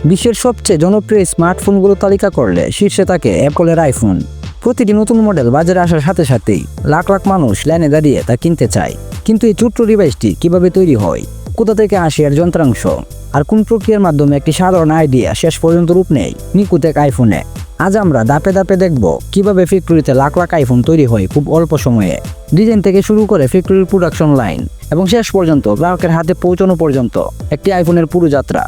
বিশ্বের সবচেয়ে জনপ্রিয় স্মার্টফোনগুলো তালিকা করলে শীর্ষে থাকে অ্যাপলের আইফোন। প্রতিটি নতুন মডেল বাজারে আসার সাথে সাথেই লাখ লাখ মানুষ লাইনে দাঁড়িয়ে তা কিনতে চায়। কিন্তু এই ছোট্ট ডিভাইসটি কিভাবে তৈরি হয়, কোথা থেকে আসে এর যন্ত্রাংশ, আর কোন প্রক্রিয়ার মাধ্যমে একটি সাধারণ আইডিয়া শেষ পর্যন্ত রূপ নেয় নিখুঁত এক আইফোনে। আজ আমরা ধাপে ধাপে দেখব কিভাবে ফ্যাক্টরিতে লাখ লাখ আইফোন তৈরি হয় খুব অল্প সময়ে, ডিজাইন থেকে শুরু করে ফ্যাক্টরির প্রোডাকশন লাইন এবং শেষ পর্যন্ত গ্রাহকের হাতে পৌঁছানো পর্যন্ত একটি আইফোনের পুরো যাত্রা।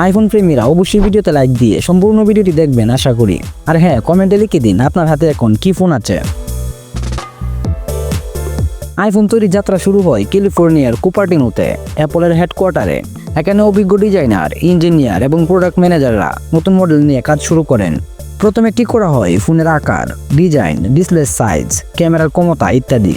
আইফোন প্রেমীরা অবশ্যই ভিডিওতে লাইক দিয়ে সম্পূর্ণ ভিডিওটি দেখবেন আশা করি। আর হ্যাঁ, কমেন্টে লিখে দিন আপনার হাতে এখন কি ফোন আছে। আইফোন তৈরির যাত্রা শুরু হয় ক্যালিফোর্নিয়ার কুপারটিনোতে, অ্যাপলের হেডকোয়ার্টারে। এখানে অভিজ্ঞ ডিজাইনার, ইঞ্জিনিয়ার এবং প্রোডাক্ট ম্যানেজাররা নতুন মডেল নিয়ে কাজ শুরু করেন। প্রথমে ঠিক করা হয় ফোনের আকার, ডিজাইন, ডিসপ্লে সাইজ, ক্যামেরার ক্ষমতা ইত্যাদি।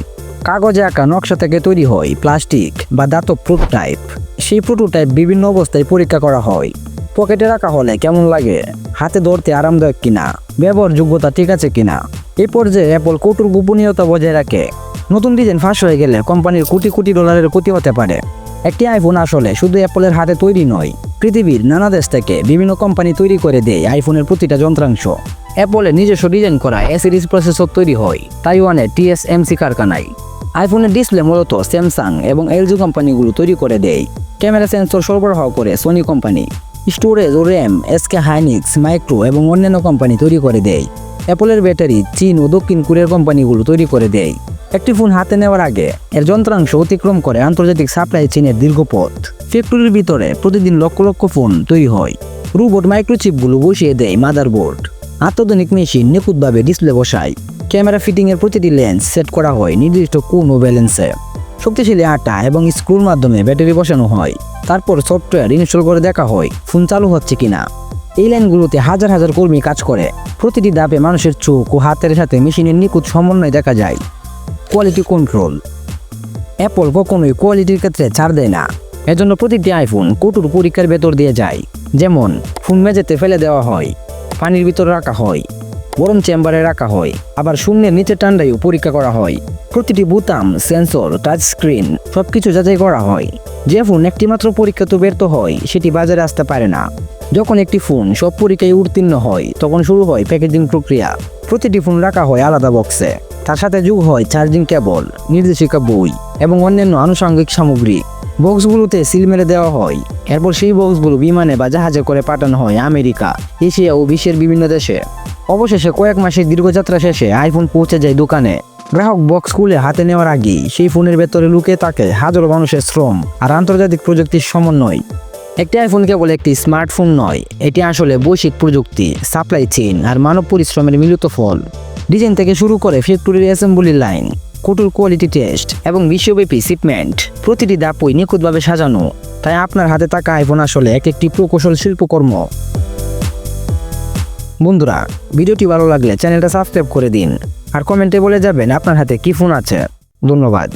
কাগজে আঁকা নকশা থেকে তৈরি হয় প্লাস্টিক বা ধাতব প্রোটোটাইপ। সেই প্রোটোটাইপ বিভিন্ন অবস্থায় পরীক্ষা করা হয়। পকেটে রাখা হলে কেমন লাগে, হাতে ধরতে আরামদায়ক কিনা, ব্যবহার যোগ্যতা ঠিক আছে কিনা। এই পর্যায়ে অ্যাপল কঠোর গোপনীয়তা বজায় রাখে। নতুন ডিজাইন ফাঁস হয়ে গেলে কোম্পানির কোটি কোটি ডলারের ক্ষতি হতে পারে। একটি আইফোন আসলে শুধু অ্যাপলের হাতে তৈরি নয়, পৃথিবীর নানা দেশ থেকে বিভিন্ন কোম্পানি তৈরি করে দেয় আইফোনের প্রতিটা যন্ত্রাংশ। অ্যাপলের নিজস্ব ডিজাইন করা এ সিরিজ প্রসেসর তৈরি হয় তাইওয়ানের TSMC কারখানায়। আইফোনের ডিসপ্লে মূলত স্যামসাং এবং LG কোম্পানিগুলো তৈরি করে দেয়। ক্যামেরা সেন্সর সরবরাহ করে সোনি কোম্পানি। স্টোরেজ ও র্যাম SK হাইনিক্স, মাইক্রো এবং অন্যান্য কোম্পানি তৈরি করে দেয়। অ্যাপলের ব্যাটারি চীন ও দক্ষিণ কোরিয়ার কোম্পানিগুলো তৈরি করে দেয়। একটি ফোন হাতে নেওয়ার আগে এর যন্ত্রাংশ অতিক্রম করে আন্তর্জাতিক সাপ্লাই চেইনের দীর্ঘ পথ। ফ্যাক্টরির ভিতরে প্রতিদিন লক্ষ লক্ষ ফোন তৈরি হয়। রোবট মাইক্রোচিপগুলো বসিয়ে দেয় মাদারবোর্ড। অত্যাধুনিক মেশিন নিখুঁতভাবে ডিসপ্লে বসায়। ক্যামেরা ফিটিংয়ের প্রতিটি লেন্স সেট করা হয় নির্দিষ্ট কোণ ও ব্যালেন্সে। শক্তিশালী আটা এবং স্ক্রুর মাধ্যমে ব্যাটারি বসানো হয়। তারপর সফটওয়্যার ইনস্টল করে দেখা হয় ফোন চালু হচ্ছে কিনা। এই লাইনগুলোতে হাজার হাজার কর্মী কাজ করে। প্রতিটি ধাপে মানুষের চোখ ও হাতের সাথে মেশিনের নিখুঁত সমন্বয় দেখা যায়। Quality control. অ্যাপল কখনোই কোয়ালিটির ক্ষেত্রে ছাড় দেয় না। এজন্য প্রতিটি আইফোন কঠোর পরীক্ষার ভেতর দিয়ে যায়। যেমন ফোন মেঝেতে ফেলে দেওয়া হয়, পানির ভিতরে রাখা হয়, গরম চেম্বারে রাখা হয়, আবার শূন্যের নিচে ঠান্ডায়ও পরীক্ষা করা হয়। প্রতিটি বোতাম, সেন্সর, টাচ স্ক্রিন সবকিছু যাচাই করা হয়। যে ফোন একটিমাত্র পরীক্ষাতে ব্যর্থ হয় সেটি বাজারে আসতে পারে না। যখন একটি ফোন সব পরীক্ষায় উত্তীর্ণ হয় তখন শুরু হয় প্যাকেজিং প্রক্রিয়া। প্রতিটি ফোন রাখা হয় আলাদা বক্সে। তার সাথে যোগ হয় চার্জিং কেবল, নির্দেশিকা বই এবং অন্যান্য আনুষঙ্গিক সামগ্রী। বক্সগুলোতে সিল মেরে দেওয়া হয়। এরপর সেই বক্সগুলো বিমানে বা জাহাজে করে পাঠানো হয় আমেরিকা, এশিয়া ও বিশ্বের বিভিন্ন দেশে। অবশেষে কয়েক মাসের দীর্ঘযাত্রা শেষে আইফোন পৌঁছে যায় দোকানে। গ্রাহক বক্স খুলে হাতে নেওয়ার আগেই সেই ফোনের ভেতরে লুকিয়ে থাকে হাজারো মানুষের শ্রম আর আন্তর্জাতিক প্রযুক্তির সমন্বয়। একটি আইফোন কেবল একটি স্মার্টফোন নয়, এটি আসলে বৈশ্বিক প্রযুক্তি, সাপ্লাই চেইন আর মানব পরিশ্রমের মিলিত ফল। ডিজাইন থেকে শুরু করে ফ্যাক্টরির অ্যাসেম্বলি লাইন, কঠোর কোয়ালিটি টেস্ট এবং বিশ্বব্যাপী শিপমেন্ট, প্রতিটি ধাপই নিখুঁতভাবে সাজানো। তাই আপনার হাতে থাকা আইফোন আসলে এক একটি প্রকৌশল শিল্পকর্ম। বন্ধুরা, ভিডিওটি ভালো লাগলে চ্যানেলটা সাবস্ক্রাইব করে দিন আর কমেন্টে বলে যাবেন আপনার হাতে কি ফোন আছে। ধন্যবাদ।